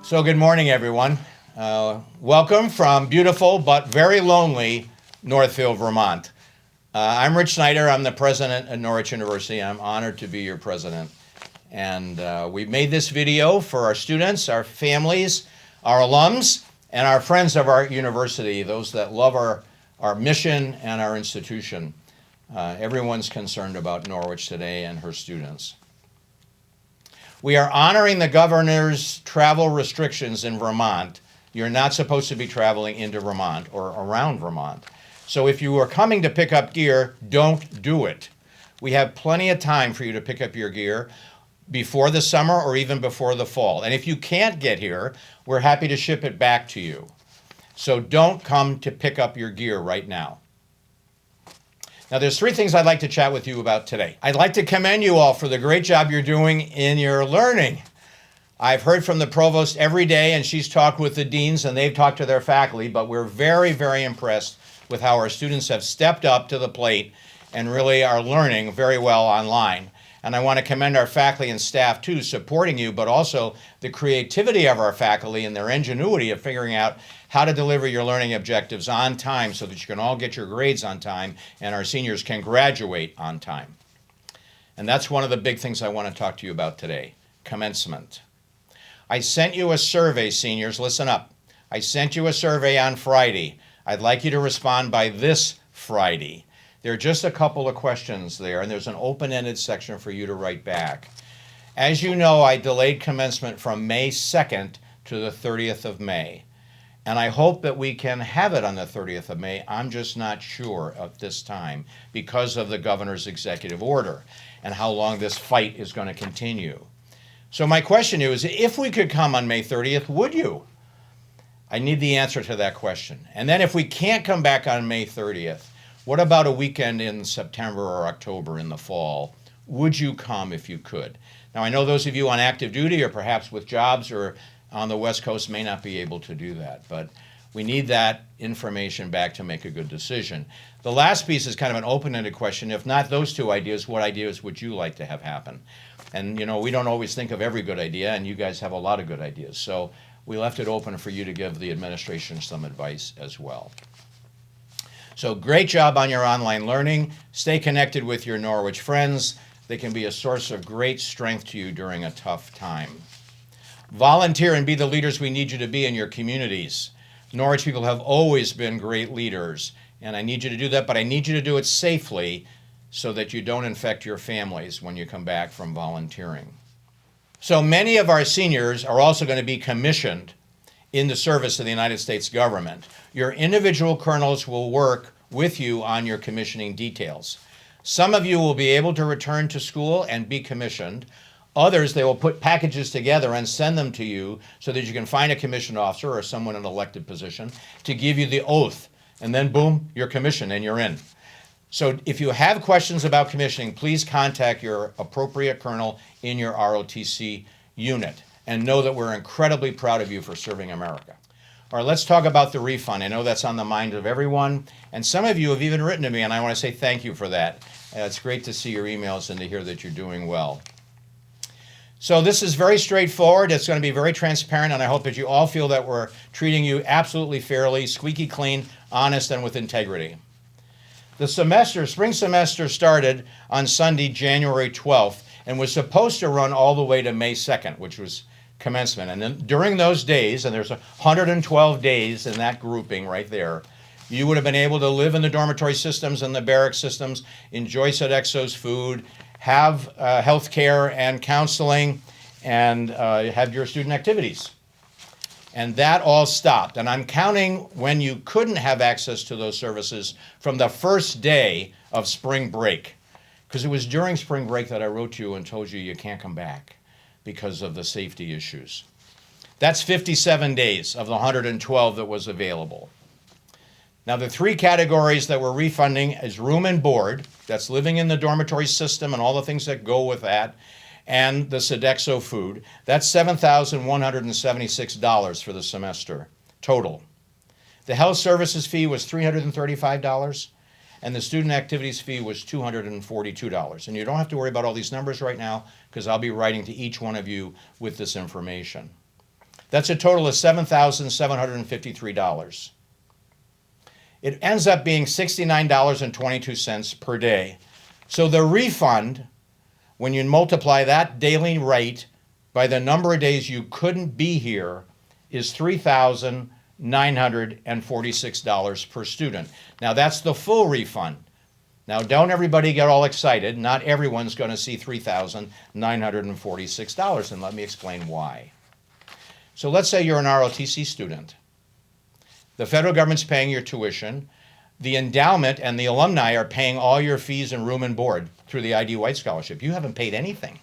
So good morning, everyone. Welcome from beautiful but very lonely Northfield, Vermont. I'm Rich Snyder. I'm the president at Norwich University. I'm honored to be your president. And we've made this video for our students, our families, our alums, and our friends of our university, those that love our mission and our institution. Everyone's concerned about Norwich today and her students. We are honoring the governor's travel restrictions in Vermont. You're not supposed to be traveling into Vermont or around Vermont. So if you are coming to pick up gear, don't do it. We have plenty of time for you to pick up your gear before the summer or even before the fall. And if you can't get here, we're happy to ship it back to you. So don't come to pick up your gear right now. Now, there's three things I'd like to chat with you about today. I'd like to commend you all for the great job you're doing in your learning. I've heard from the provost every day, and she's talked with the deans, and they've talked to their faculty, but we're very, very impressed with how our students have stepped up to the plate and really are learning very well online. And I want to commend our faculty and staff, too, supporting you, but also the creativity of our faculty and their ingenuity of figuring out how to deliver your learning objectives on time so that you can all get your grades on time and our seniors can graduate on time. And that's one of the big things I want to talk to you about today, commencement. I sent you a survey, seniors, listen up. I sent you a survey on Friday. I'd like you to respond by this Friday. There are just a couple of questions there, and there's an open-ended section for you to write back. As you know, I delayed commencement from May 2nd to the 30th of May. And I hope that we can have it on the 30th of May. I'm just not sure at this time because of the governor's executive order and how long this fight is going to continue. So my question to you is, if we could come on May 30th, would you? I need the answer to that question. And then if we can't come back on May 30th, what about a weekend in September or October in the fall? Would you come if you could? Now, I know those of you on active duty or perhaps with jobs or on the West Coast may not be able to do that, but we need that information back to make a good decision. The last piece is kind of an open-ended question. If not those two ideas, what ideas would you like to have happen? And, you know, we don't always think of every good idea, and you guys have a lot of good ideas. So we left it open for you to give the administration some advice as well. So great job on your online learning. Stay connected with your Norwich friends. They can be a source of great strength to you during a tough time. Volunteer and be the leaders we need you to be in your communities. Norwich people have always been great leaders, and I need you to do that, but I need you to do it safely so that you don't infect your families when you come back from volunteering. So many of our seniors are also going to be commissioned in the service of the United States government. Your individual colonels will work with you on your commissioning details. Some of you will be able to return to school and be commissioned. Others, they will put packages together and send them to you so that you can find a commissioned officer or someone in an elected position to give you the oath. And then boom, you're commissioned and you're in. So if you have questions about commissioning, please contact your appropriate colonel in your ROTC unit. And know that we're incredibly proud of you for serving America. All right, let's talk about the refund. I know that's on the mind of everyone, and some of you have even written to me, and I want to say thank you for that. It's great to see your emails and to hear that you're doing well. So this is very straightforward. It's going to be very transparent, and I hope that you all feel that we're treating you absolutely fairly, squeaky clean, honest, and with integrity. The spring semester started on Sunday, January 12th, and was supposed to run all the way to May 2nd, which was commencement. And then during those days, and there's 112 days in that grouping right there, you would have been able to live in the dormitory systems and the barrack systems, enjoy Sodexo's food, have health care and counseling, and have your student activities. And that all stopped. And I'm counting when you couldn't have access to those services from the first day of spring break. Because it was during spring break that I wrote to you and told you can't come back because of the safety issues. That's 57 days of the 112 that was available. Now, the three categories that we're refunding is room and board, that's living in the dormitory system and all the things that go with that, and the Sodexo food. That's $7,176 for the semester total. The health services fee was $335. And the student activities fee was $242. And you don't have to worry about all these numbers right now because I'll be writing to each one of you with this information. That's a total of $7,753. It ends up being $69.22 per day. So the refund, when you multiply that daily rate by the number of days you couldn't be here, is $3,946 per student. Now that's the full refund. Now don't everybody get all excited. Not everyone's going to see $3,946, and let me explain why. So let's say you're an ROTC student. The federal government's paying your tuition. The endowment and the alumni are paying all your fees and room and board through the I.D. White Scholarship. You haven't paid anything.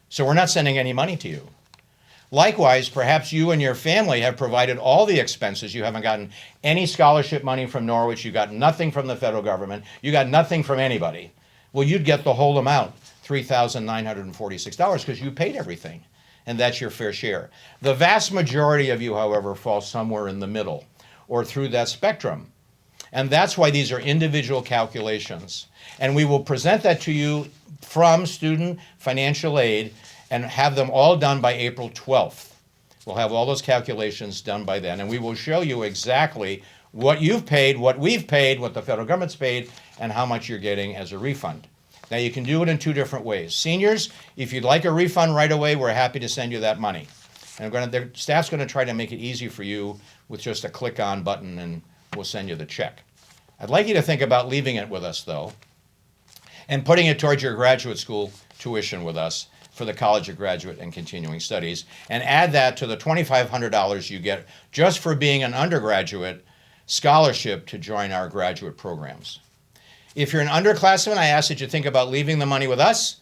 So we're not sending any money to you. Likewise, perhaps you and your family have provided all the expenses. You haven't gotten any scholarship money from Norwich. You got nothing from the federal government. You got nothing from anybody. Well, you'd get the whole amount, $3,946, because you paid everything, and that's your fair share. The vast majority of you, however, fall somewhere in the middle or through that spectrum. And that's why these are individual calculations. And we will present that to you from Student Financial Aid and have them all done by April 12th. We'll have all those calculations done by then, and we will show you exactly what you've paid, what we've paid, what the federal government's paid, and how much you're getting as a refund. Now, you can do it in two different ways. Seniors, if you'd like a refund right away, we're happy to send you that money. And their staff's going to try to make it easy for you with just a click on button, and we'll send you the check. I'd like you to think about leaving it with us, though, and putting it towards your graduate school tuition with us for the College of Graduate and Continuing Studies, and add that to the $2,500 you get just for being an undergraduate scholarship to join our graduate programs. If you're an underclassman, I ask that you think about leaving the money with us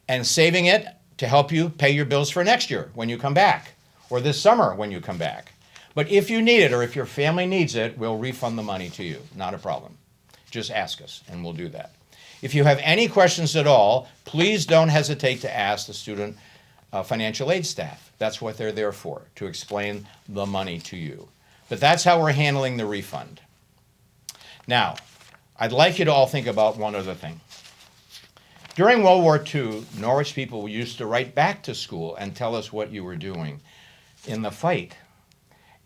and saving it to help you pay your bills for next year when you come back, or this summer when you come back. But if you need it, or if your family needs it, we'll refund the money to you. Not a problem. Just ask us, and we'll do that. If you have any questions at all, please don't hesitate to ask the Student Financial Aid staff. That's what they're there for, to explain the money to you. But that's how we're handling the refund. Now, I'd like you to all think about one other thing. During World War II, Norwich people used to write back to school and tell us what you were doing in the fight.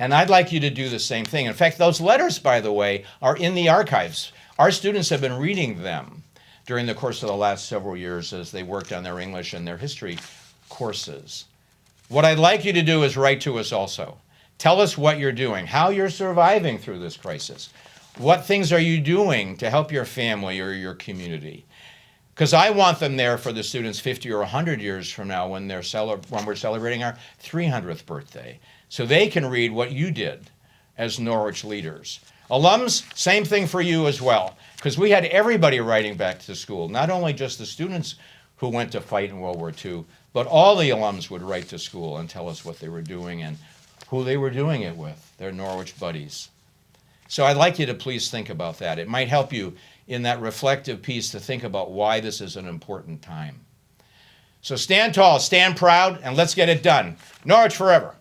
And I'd like you to do the same thing. In fact, those letters, by the way, are in the archives. Our students have been reading them during the course of the last several years as they worked on their English and their history courses. What I'd like you to do is write to us also. Tell us what you're doing, how you're surviving through this crisis. What things are you doing to help your family or your community? Because I want them there for the students 50 or 100 years from now when we're celebrating our 300th birthday, so they can read what you did as Norwich leaders. Alums, same thing for you as well, because we had everybody writing back to school, not only just the students who went to fight in World War II, but all the alums would write to school and tell us what they were doing and who they were doing it with, their Norwich buddies. So I'd like you to please think about that. It might help you in that reflective piece to think about why this is an important time. So stand tall, stand proud, and let's get it done. Norwich forever.